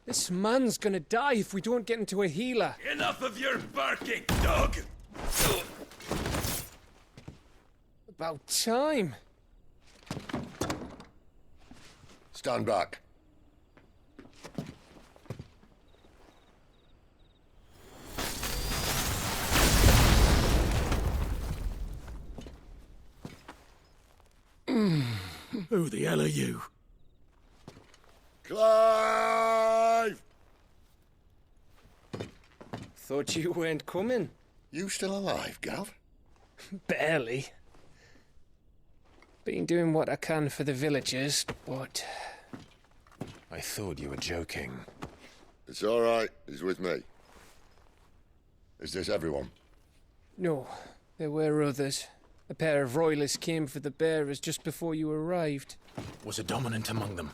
This man's gonna die if we don't get into a healer. Enough of your barking, dog! About time. Stand back. Who the hell are you? Clive! Thought you weren't coming. You still alive, Gav? Barely. Been doing what I can for the villagers, but... I thought you were joking. It's all right. He's with me. Is this everyone? No, there were others. A pair of royalists came for the bearers just before you arrived. Was a dominant among them?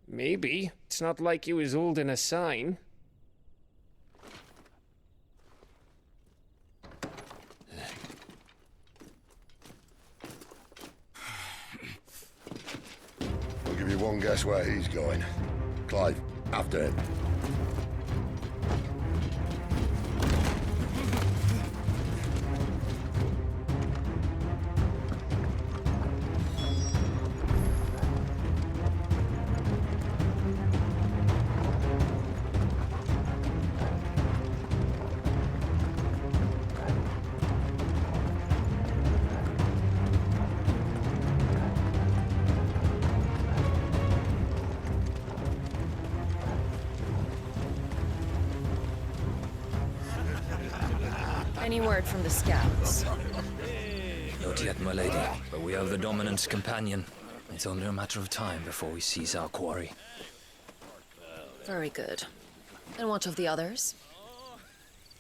Maybe. It's not like he was holding a sign. I'll give you one guess where he's going. Clive, after him. Any word from the scouts? Not yet, my lady, but we have the dominant's companion. It's only a matter of time before we seize our quarry. Very good. And what of the others?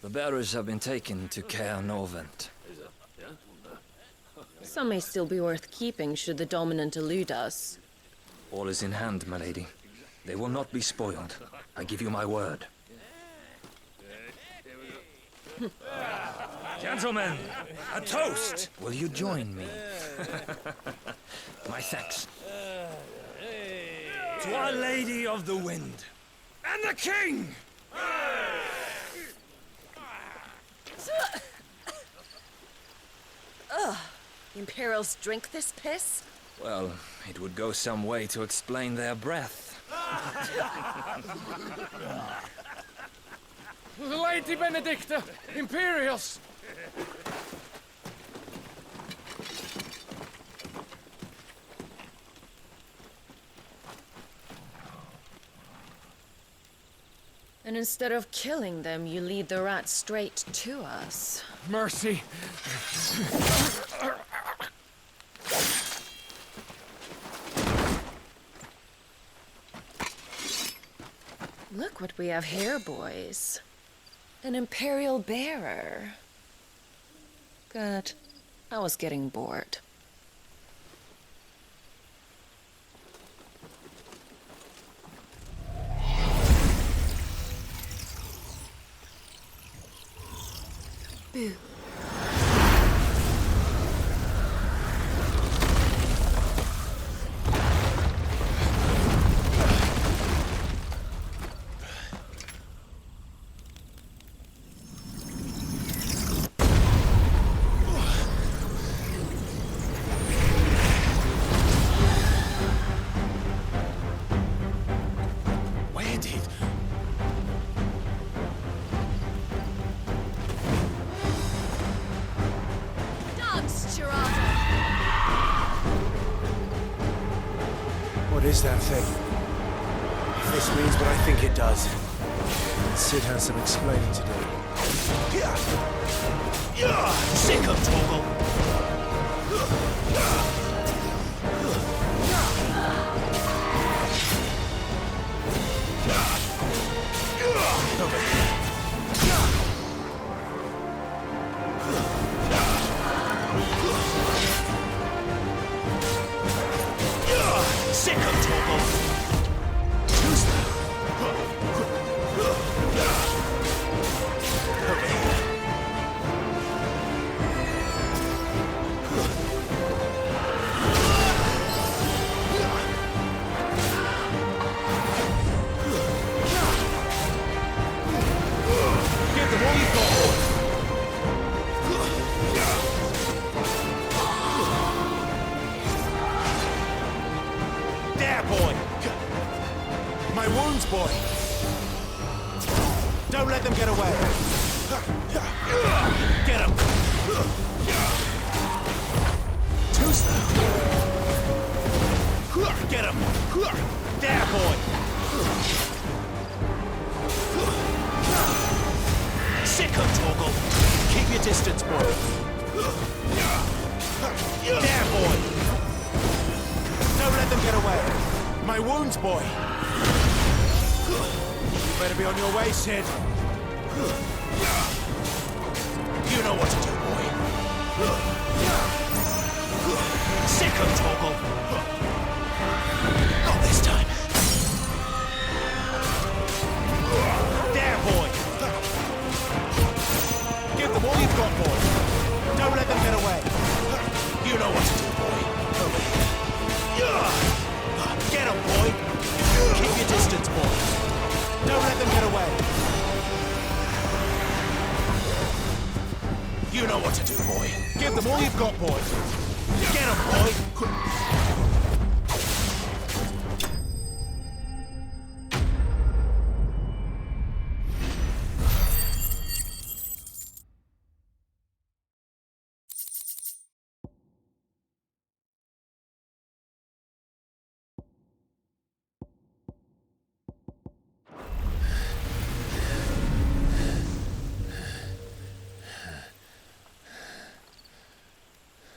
The bearers have been taken to Caer Novent. Some may still be worth keeping should the dominant elude us. All is in hand, my lady. They will not be spoiled. I give you my word. Gentlemen, a toast! Will you join me? My thanks. To Our Lady of the Wind. And the King! Ugh. The Imperials drink this piss? Well, it would go some way to explain their breath. Lady Benedicta! Imperials! And instead of killing them, you lead the rats straight to us. Mercy! Look what we have here, boys. An Imperial bearer. Good. I was getting bored. Boo. What is that thing? If this means what I think it does, Sid has some explaining to do. Sick of trouble! Sick of trouble! Who's that? My wounds, boy! Don't let them get away! Get him! Too slow! Get him! There, boy! Sick of Torgal! Keep your distance, boy! There, boy! Don't let them get away! My wounds, boy! You better be on your way, Sid. You know what to do, boy. Sick of Torgal! Not this time. There, boy! Give them all you've got, boy. Don't let them get away. You know what to do, boy. Get him, boy! Keep your distance, boy. Don't let them get away. You know what to do, boy. Give them all you've got, boy. Get him, boy!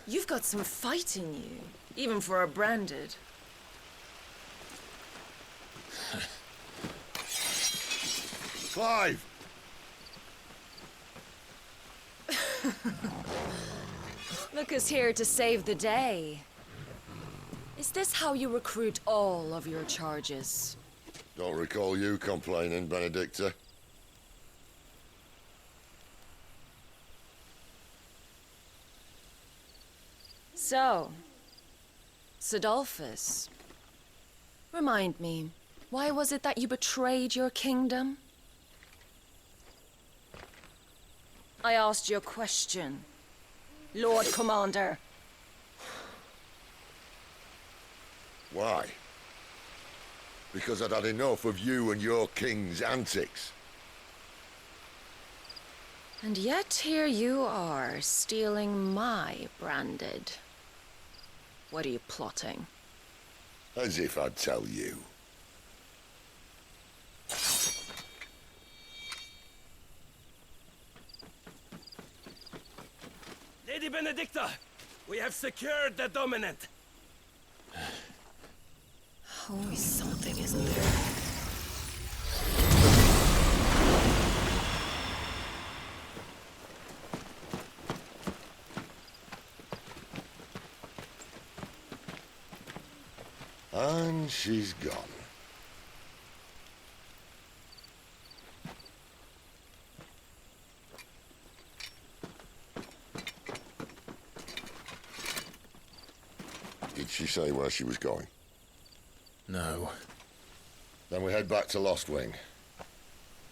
You've got some fight in you, even for a branded. Clive! Look who's here to save the day. Is this how you recruit all of your charges? Don't recall you complaining, Benedicta. So, Sidolphus, remind me, why was it that you betrayed your kingdom? I asked you a question, Lord Commander. Why? Because I'd had enough of you and your king's antics. And yet here you are, stealing my branded. What are you plotting? As if I'd tell you. Lady Benedicta, we have secured the dominant. Always something, isn't there? And she's gone. Did she say where she was going? No. Then we head back to Lost Wing.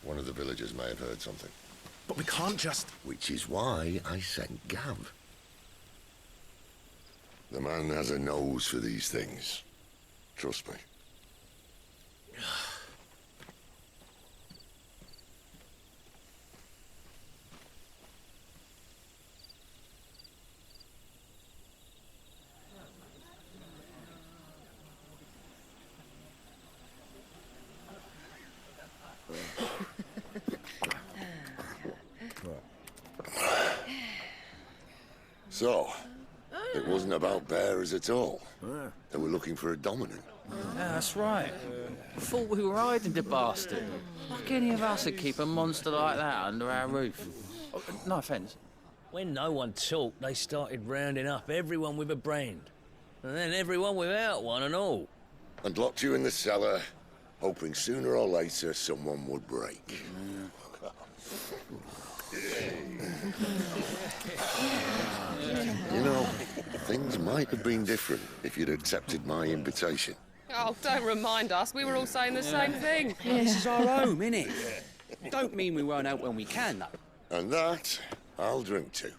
One of the villagers may have heard something. But we can't just... Which is why I sent Gav. The man has a nose for these things. Trust me. So, it wasn't about bearers at all. They were looking for a dominant. Yeah, that's right. Thought we were hiding the bastard. Like any of us would keep a monster like that under our roof. Oh, no offence. When no one talked, they started rounding up everyone with a brand. And then everyone without one and all. And locked you in the cellar, hoping sooner or later someone would break. You know, things might have been different if you'd accepted my invitation. Oh, don't remind us. We were all saying the same thing. This is our home, innit? Don't mean we won't out when we can, though. And that, I'll drink to.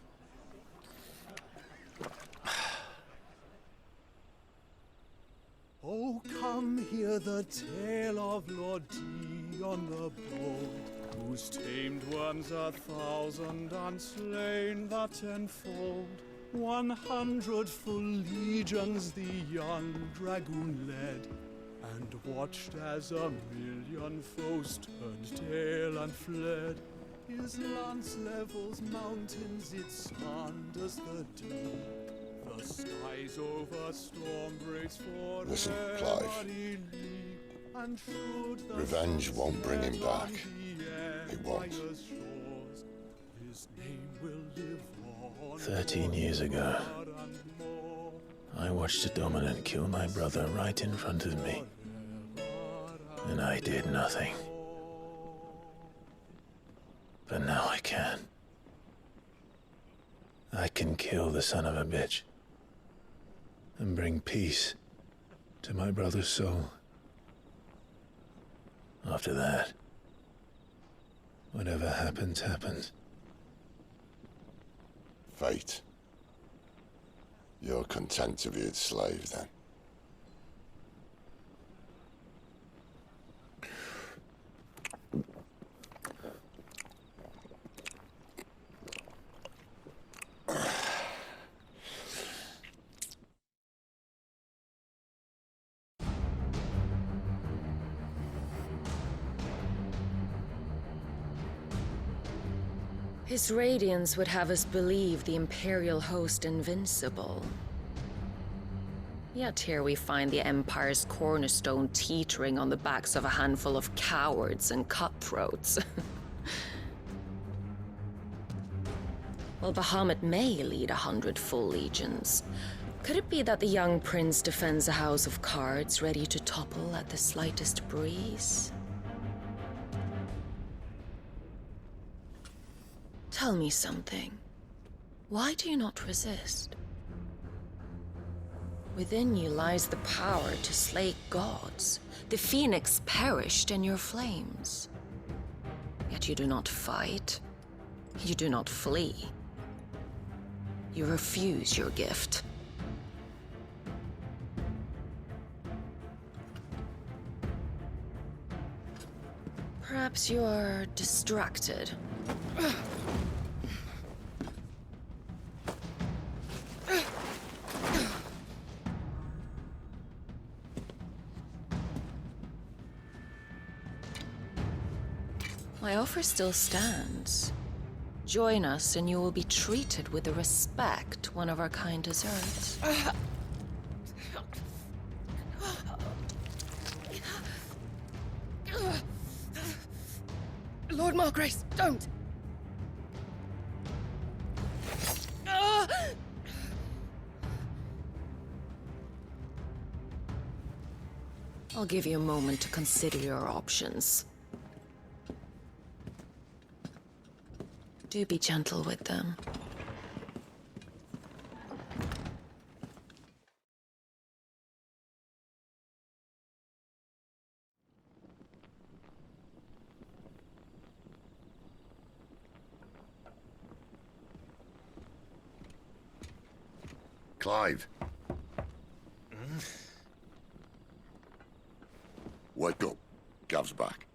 Oh, come hear the tale of Lord Dion the Bold, who's tamed worms 1,000 and slain the 10-fold. 100 full legions the young dragoon led, and watched as 1,000,000 foes turned tail and fled. His lance levels mountains, it sanders the deep. The skies over storm breaks for Listen, Clive. Revenge won't bring him back. It won't. 13 years ago, I watched a dominant kill my brother right in front of me, and I did nothing. But now I can. I can kill the son of a bitch and bring peace to my brother's soul. After that, whatever happens, happens. Fate. You're content to be its slave, then? His radiance would have us believe the Imperial host invincible. Yet here we find the Empire's cornerstone teetering on the backs of a handful of cowards and cutthroats. Well, Bahamut may lead 100 full legions. Could it be that the young prince defends a house of cards ready to topple at the slightest breeze? Tell me something. Why do you not resist? Within you lies the power to slay gods. The phoenix perished in your flames. Yet you do not fight. You do not flee. You refuse your gift. Perhaps you are distracted. My offer still stands. Join us and you will be treated with the respect one of our kind deserves. Lord Margrace, don't! I'll give you a moment to consider your options. Do be gentle with them. Clive. Wake up. Gav's back.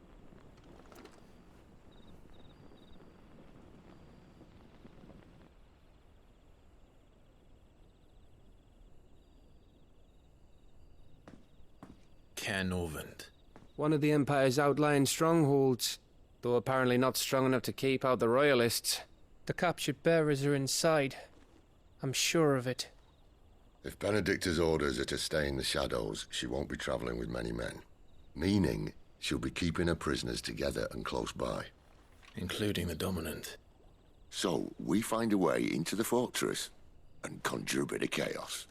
Headwind. One of the Empire's outlying strongholds, though apparently not strong enough to keep out the Royalists. The captured bearers are inside. I'm sure of it. If Benedicta's orders are to stay in the shadows, she won't be travelling with many men. Meaning, she'll be keeping her prisoners together and close by. Including the dominant. So, we find a way into the fortress and conjure a bit of chaos.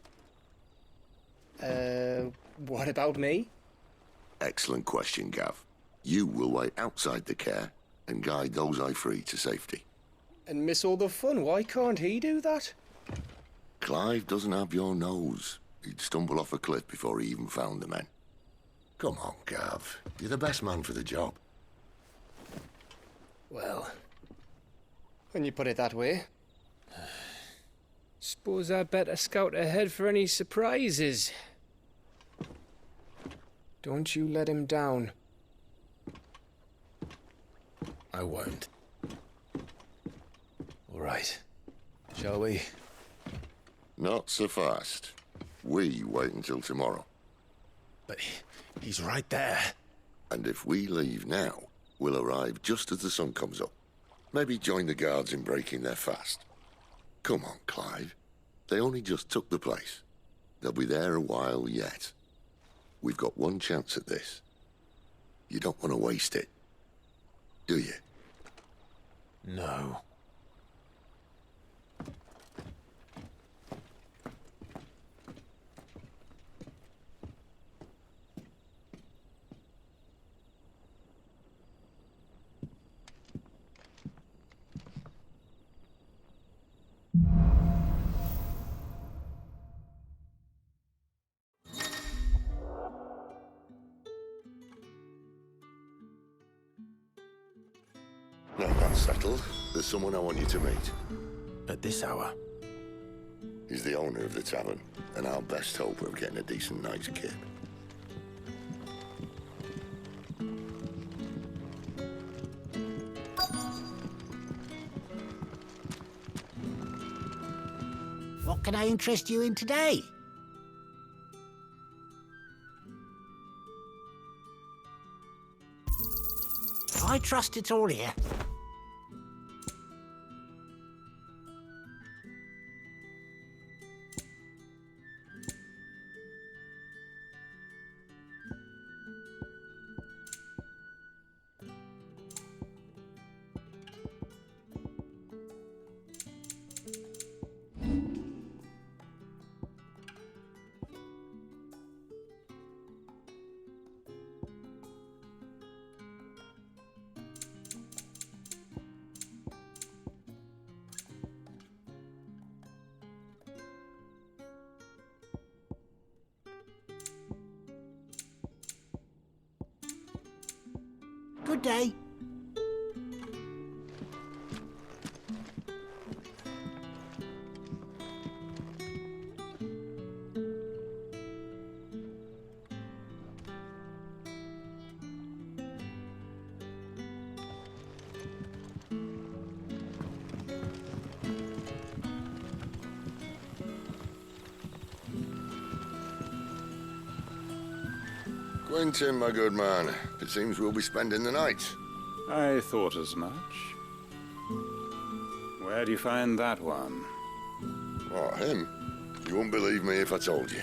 What about me? Excellent question, Gav. You will wait outside the care and guide those I free to safety. And miss all the fun. Why can't he do that? Clive doesn't have your nose. He'd stumble off a cliff before he even found the men. Come on, Gav. You're the best man for the job. Well, when you put it that way. Suppose I'd better scout ahead for any surprises. Don't you let him down. I won't. All right. Shall we? Not so fast. We wait until tomorrow. But he's right there. And if we leave now, we'll arrive just as the sun comes up. Maybe join the guards in breaking their fast. Come on, Clive. They only just took the place. They'll be there a while yet. We've got one chance at this. You don't want to waste it, do you? No. Now that's settled. There's someone I want you to meet. At this hour? He's the owner of the tavern, and our best hope of getting a decent night's kip. What can I interest you in today? I trust it's all here. Good day. Quentin, my good man. It seems we'll be spending the night. I thought as much. Where do you find that one? What, him? You wouldn't believe me if I told you.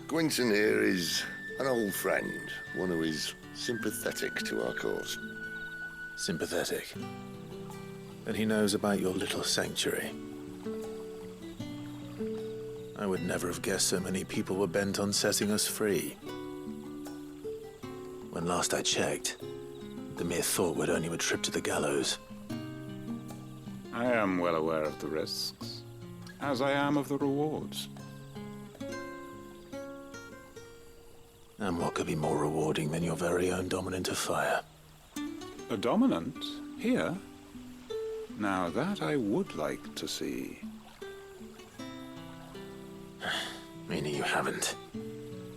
Quentin here is an old friend, one who is sympathetic to our cause. Sympathetic. And he knows about your little sanctuary. I would never have guessed so many people were bent on setting us free. When last I checked, the mere thought would earn you a trip to the gallows. I am well aware of the risks, as I am of the rewards. And what could be more rewarding than your very own dominant of fire? A dominant? Here? Now that I would like to see. Meaning you haven't?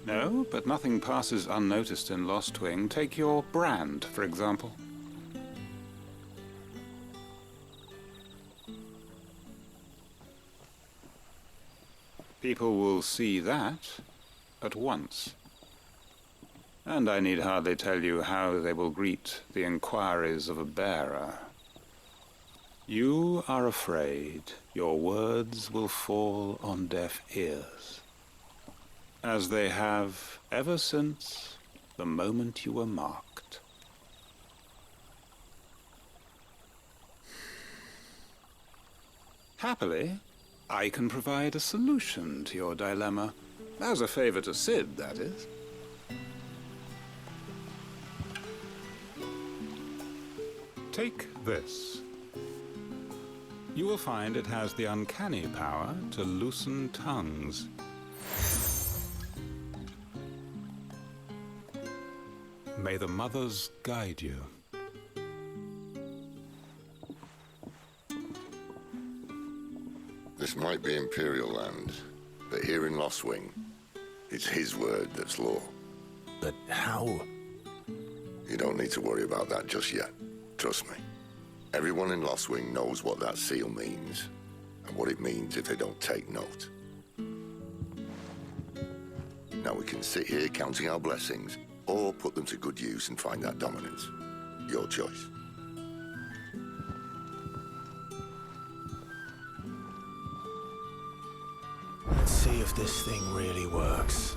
No, but nothing passes unnoticed in Lost Wing. Take your brand, for example. People will see that at once. And I need hardly tell you how they will greet the inquiries of a bearer. You are afraid your words will fall on deaf ears, as they have ever since the moment you were marked. Happily, I can provide a solution to your dilemma, as a favor to Sid, that is. Take this. You will find it has the uncanny power to loosen tongues. May the mothers guide you. This might be Imperial land, but here in Lost Wing, It's his word that's law. But how? You don't need to worry about that just yet. Trust me. Everyone in Lostwing knows what that seal means, and what it means if they don't take note. Now we can sit here counting our blessings, or put them to good use and find that dominance. Your choice. Let's see if this thing really works.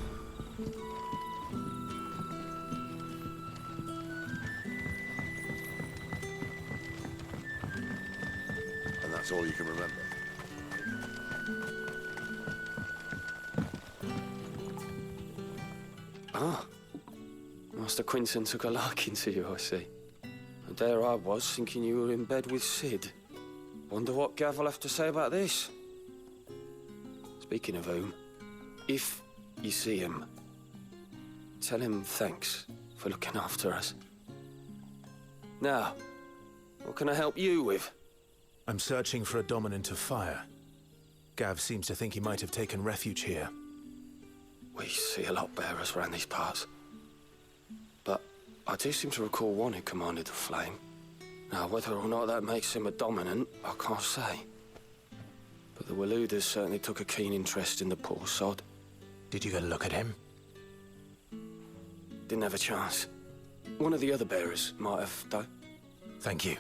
And that's all you can remember. Ah. Master Quinton took a liking to you, I see. And there I was, thinking you were in bed with Sid. Wonder what Gav will have to say about this. Speaking of whom, if you see him, tell him thanks for looking after us. Now, what can I help you with? I'm searching for a dominant of fire. Gav seems to think he might have taken refuge here. We see a lot bearers around these parts. But I do seem to recall one who commanded the flame. Now, whether or not that makes him a dominant, I can't say. But the Waluders certainly took a keen interest in the poor sod. Did you get a look at him? Didn't have a chance. One of the other bearers might have, though. Thank you.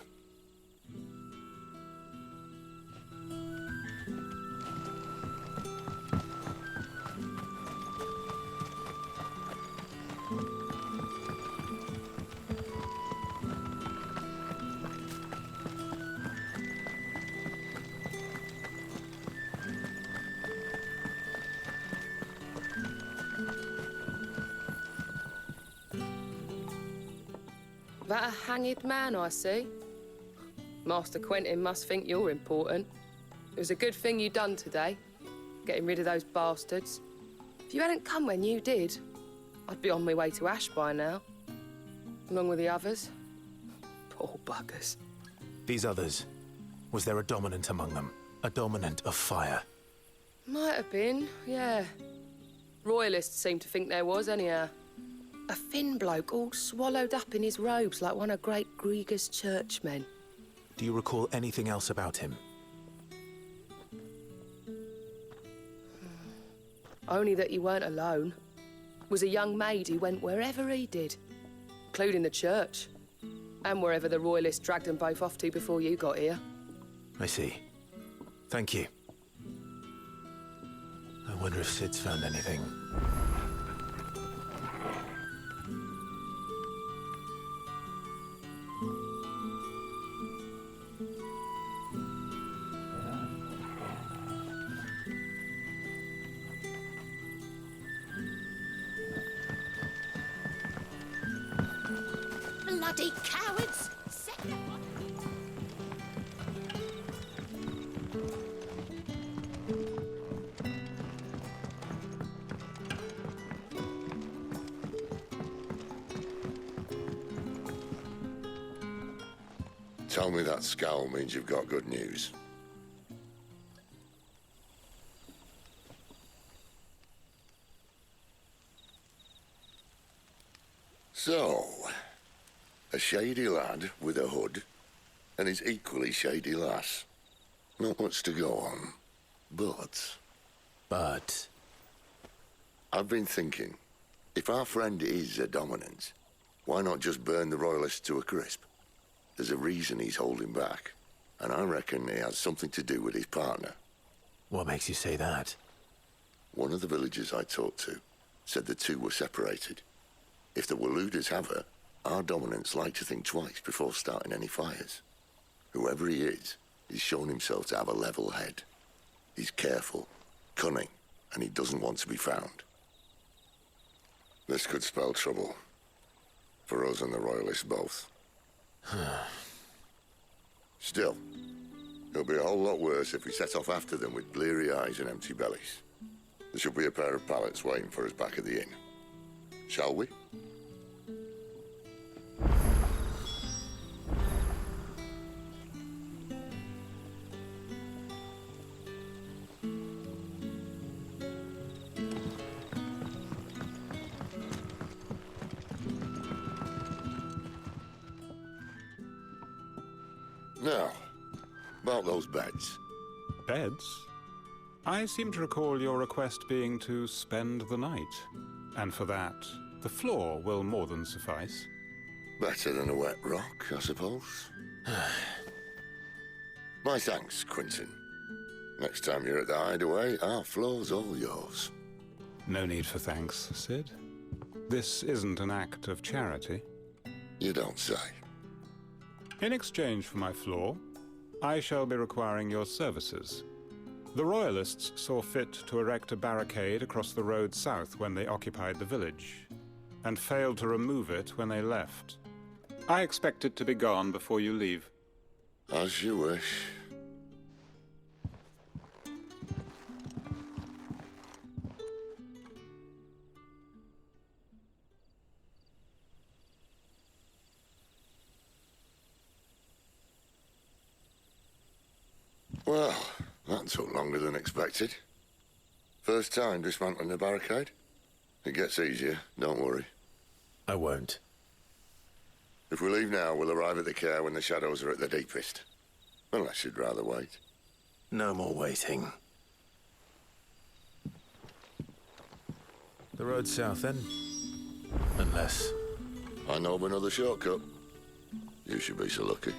That a hanged man, I see. Master Quentin must think you're important. It was a good thing you done today, getting rid of those bastards. If you hadn't come when you did, I'd be on my way to Ash by now, along with the others. Poor buggers. These others, was there a dominant among them? A dominant of fire? Might have been, yeah. Royalists seem to think there was, anyhow. A thin bloke all swallowed up in his robes like one of Great Grieger's churchmen. Do you recall anything else about him? Only that he weren't alone. Was a young maid who went wherever he did, including the church, and wherever the Royalists dragged them both off to before you got here. I see. Thank you. I wonder if Sid's found anything. Bloody cowards! Tell me that scowl means you've got good news. So, a shady lad with a hood, and his equally shady lass. Not much to go on, but... But? I've been thinking, if our friend is a dominant, why not just burn the Royalists to a crisp? There's a reason he's holding back, and I reckon he has something to do with his partner. What makes you say that? One of the villagers I talked to said the two were separated. If the Waluders have her, our dominants like to think twice before starting any fires. Whoever he is, he's shown himself to have a level head. He's careful, cunning, and he doesn't want to be found. This could spell trouble. For us and the Royalists both. Still, it'll be a whole lot worse if we set off after them with bleary eyes and empty bellies. There should be a pair of pallets waiting for us back at the inn. Shall we? Now, about those beds. Beds? I seem to recall your request being to spend the night. And for that, the floor will more than suffice. Better than a wet rock, I suppose. My thanks, Quinton. Next time you're at the hideaway, our floor's all yours. No need for thanks, Sid. This isn't an act of charity. You don't say. In exchange for my floor, I shall be requiring your services. The Royalists saw fit to erect a barricade across the road south when they occupied the village, and failed to remove it when they left. I expect it to be gone before you leave. As you wish. Well, that took longer than expected. First time dismantling the barricade? It gets easier, don't worry. I won't. If we leave now, we'll arrive at the care when the shadows are at their deepest. Unless you'd rather wait. No more waiting. The road south, then? Unless... I know of another shortcut. You should be so lucky.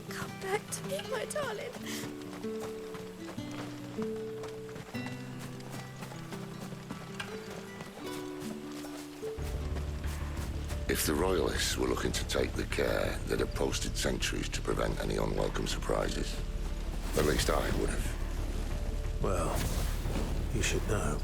Come back to me, my darling. If the Royalists were looking to take the care, they'd have posted sentries to prevent any unwelcome surprises. At least I would have. Well, you should know.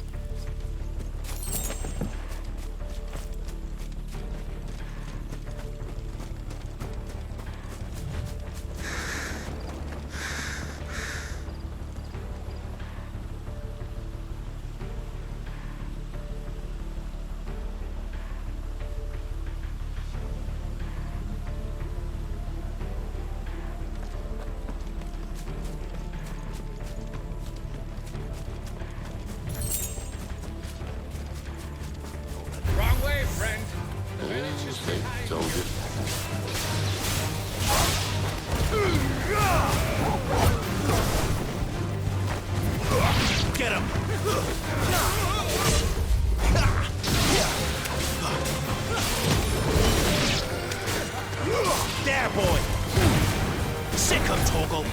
Wrong way, friend. Told you. Get him! There, boy! Sick him, Torgal!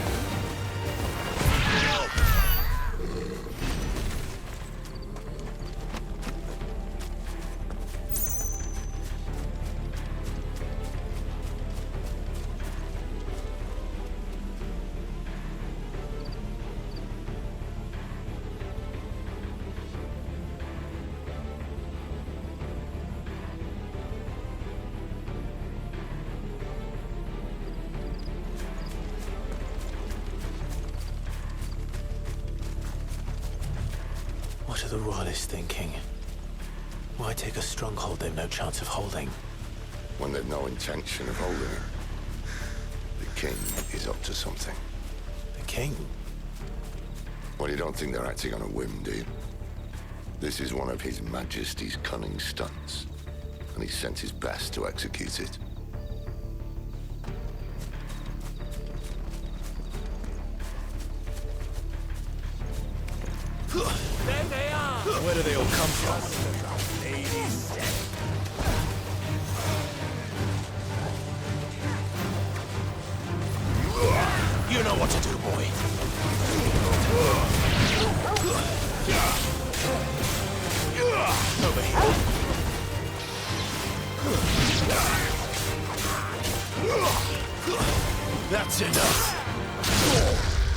What are the Royalists thinking? Why take a stronghold they've no chance of holding? When they've no intention of holding it. The king is up to something. The king? Well, you don't think they're acting on a whim, do you? This is one of His Majesty's cunning stunts, and he's sent his best to execute it. There they are! Where do they all come from? You know what to do, boy. Over here. That's enough.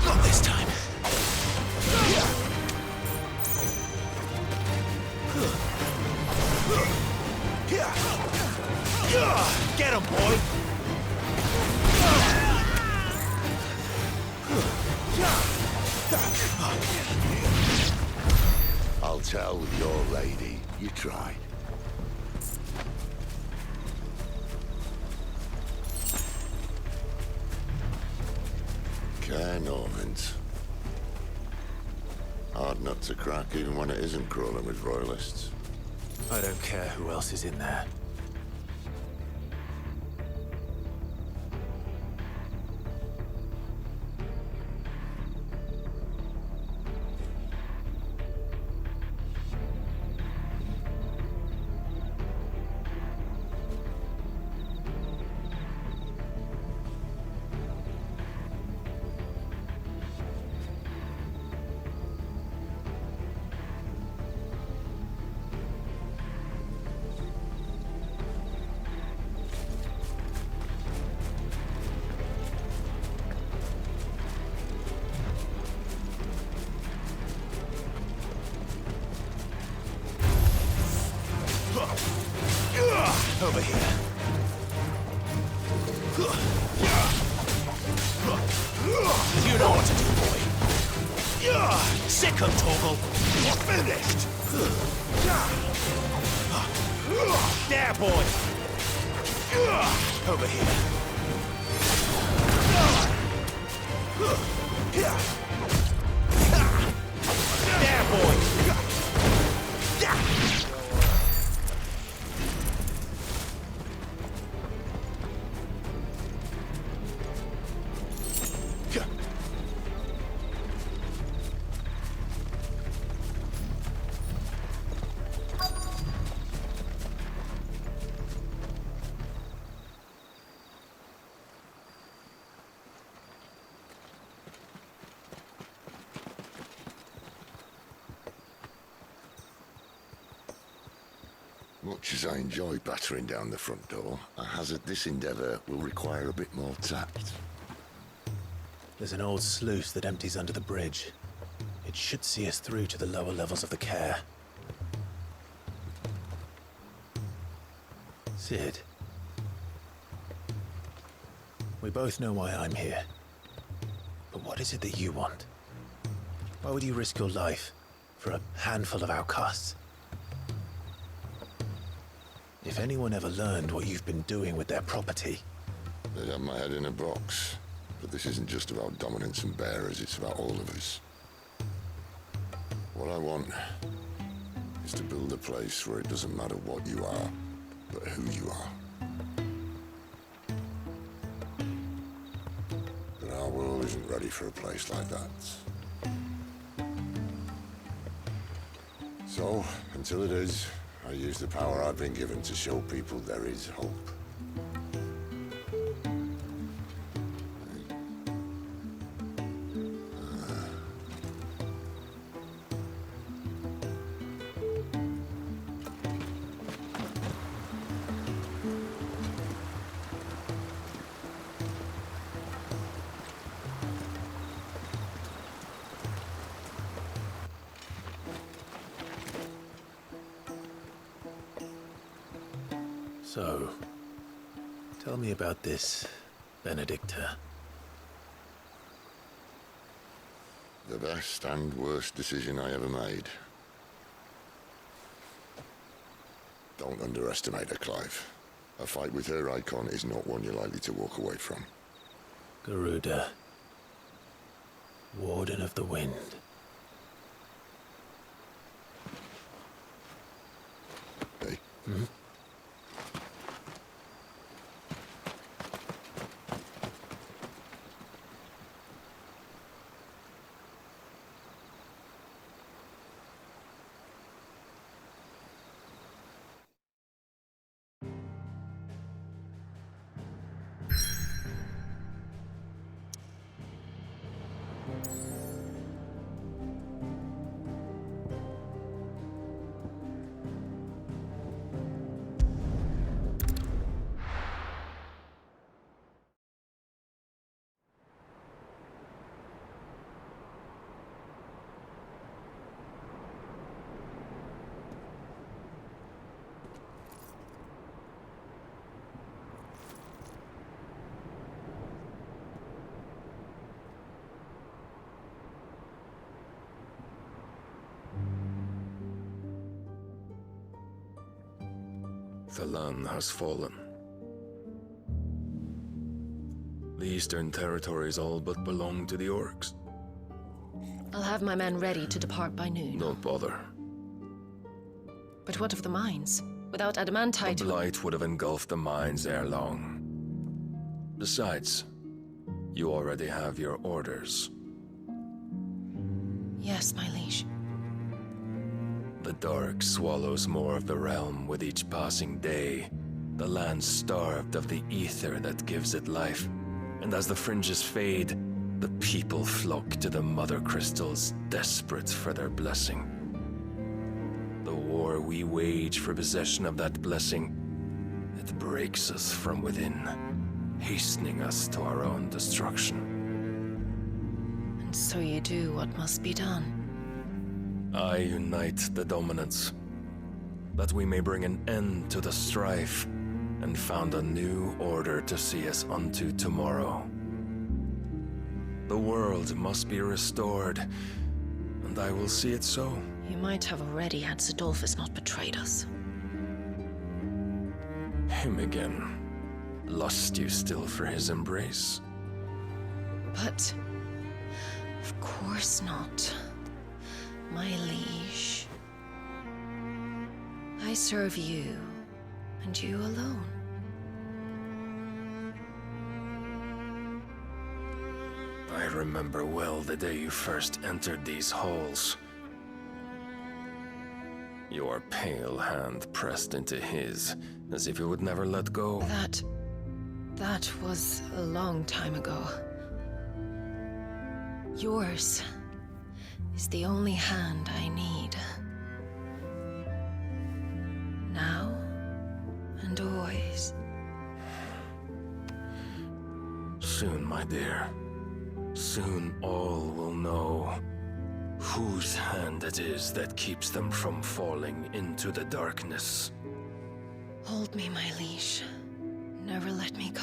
Not this time. Get him, boy! I'll tell your lady you tried. Care Norvins. Hard nut to crack even when it isn't crawling with Royalists. I don't care who else is in there. Over here. You know what to do, boy. Sick him, Torgal. Finished. There, boy. Over here. There, boy. Much as I enjoy battering down the front door, I hazard this endeavour will require a bit more tact. There's an old sluice that empties under the bridge. It should see us through to the lower levels of the care. Sid. We both know why I'm here. But what is it that you want? Why would you risk your life for a handful of outcasts? If anyone ever learned what you've been doing with their property... They'd have my head in a box. But this isn't just about dominance and bearers, it's about all of us. What I want is to build a place where it doesn't matter what you are, but who you are. But our world isn't ready for a place like that. So, until it is, I use the power I've been given to show people there is hope. So, tell me about this, Benedicta. The best and worst decision I ever made. Don't underestimate her, Clive. A fight with her icon is not one you're likely to walk away from. Garuda. Warden of the Wind. Hey? Hmm? The land has fallen. The Eastern Territories all but belong to the Orcs. I'll have my men ready to depart by noon. Don't bother. But what of the mines? Without adamantite... The blight would have engulfed the mines ere long. Besides, you already have your orders. Yes, my liege. The dark swallows more of the realm with each passing day. The land starved of the ether that gives it life. And as the fringes fade, the people flock to the mother crystals, desperate for their blessing. The war we wage for possession of that blessing, it breaks us from within, hastening us to our own destruction. And so you do what must be done. I unite the dominants, that we may bring an end to the strife, and found a new order to see us unto tomorrow. The world must be restored, and I will see it so. You might have already had Sidolphus not betrayed us. Him again. Lust you still for his embrace? But... of course not. My liege. I serve you, and you alone. I remember well the day you first entered these halls. Your pale hand pressed into his, as if you would never let go. That was a long time ago. Yours is the only hand I need. Now, please. Soon, my dear. Soon all will know whose hand it is that keeps them from falling into the darkness. Hold me, my liege. Never let me go.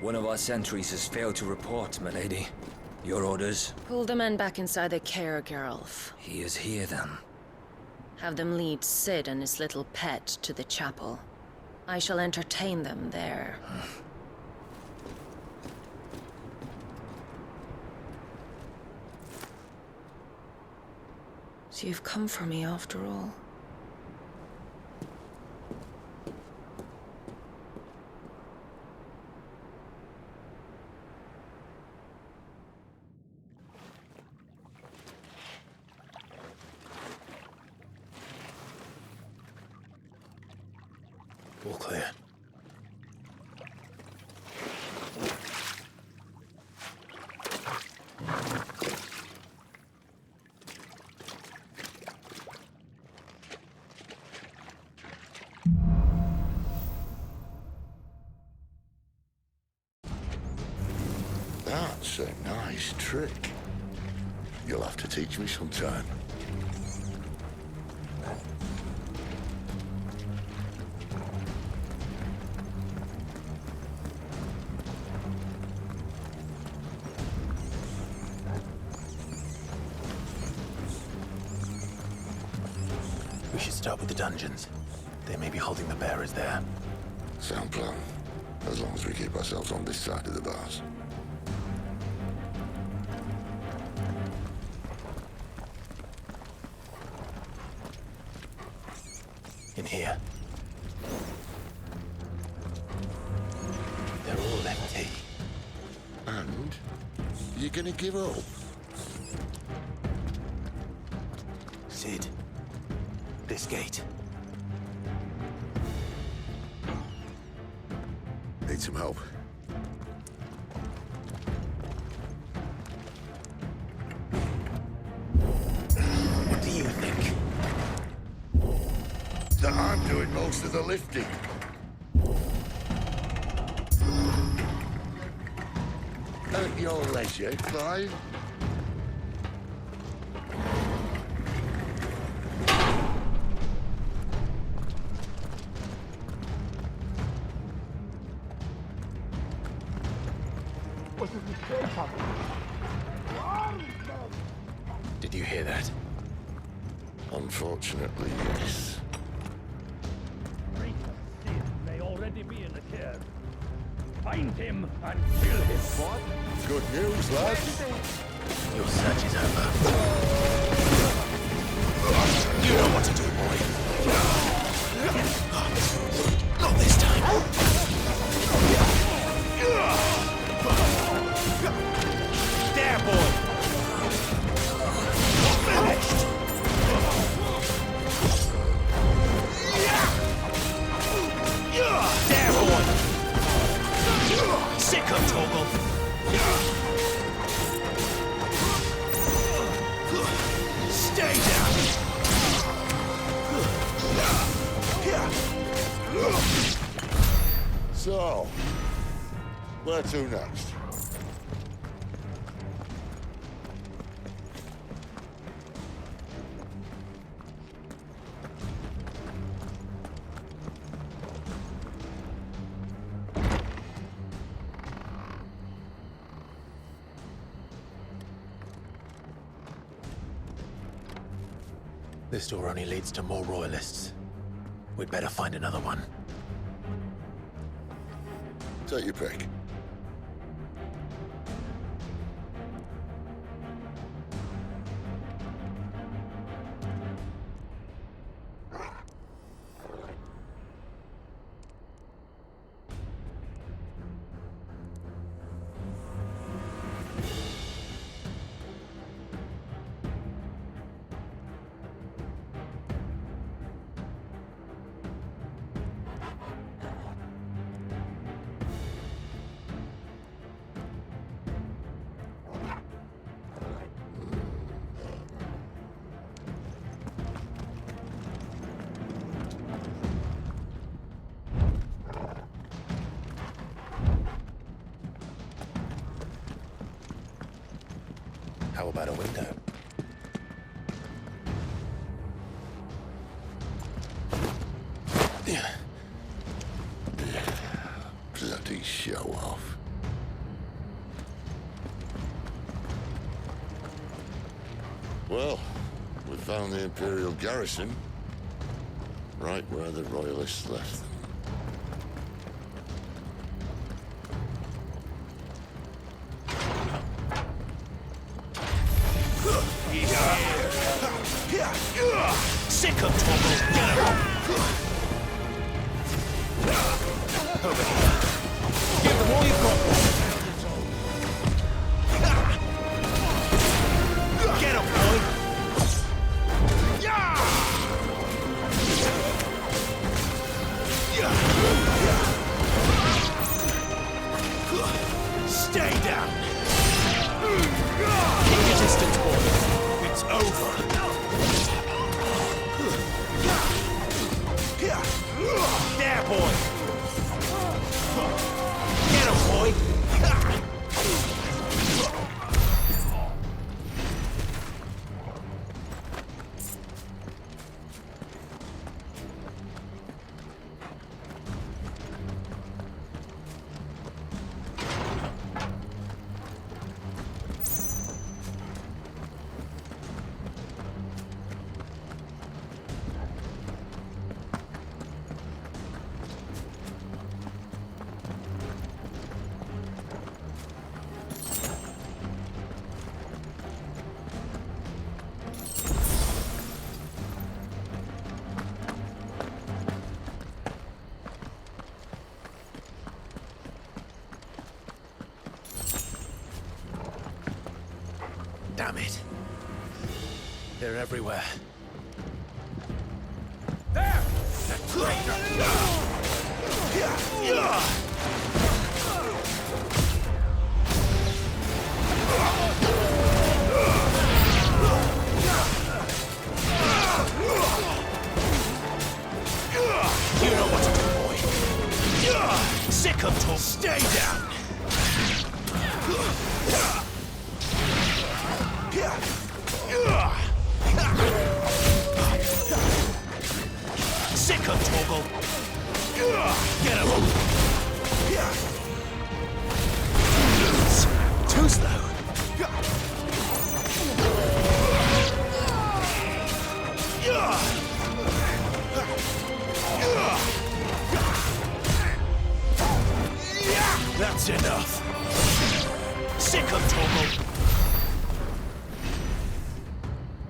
One of our sentries has failed to report, milady. Your orders? Pull the men back inside the care, Geralf. He is here, then. Have them lead Sid and his little pet to the chapel. I shall entertain them there. So you've come for me after all. All clear. That's a nice trick. You'll have to teach me sometime. We should start with the dungeons. They may be holding the bearers there. Sound plan. As long as we keep ourselves on this side of the bars. In here. They're all empty. And? You're gonna give up? Sid. This gate. Need some help. What do you think? That I'm doing most of the lifting. At your leisure, Clive. Did you hear that? Unfortunately, yes. May already be in the care. Find him and kill him. What? Good news, lads. Your search is over. You know what to do, boy. Not this time. There, boy. Finished. There, boy. Sick of Toggle. Stay down. So, where to next? This door only leads to more royalists. We'd better find another one. Take your pick. about a window. Bloody show off. Well, we found the Imperial garrison, right where the Royalists left them. Sick of Torgal! Get him! Over here. Give them all you've got. Get him, boy! Stay down! Keep your distance, boy. It's over. There, boy! Get him, boy! Damn it. They're everywhere. There! You know what to do, boy. Sick of talk. Stay down. Sick of Torgal. Get him. Too slow. That's enough. Sick of Torgal.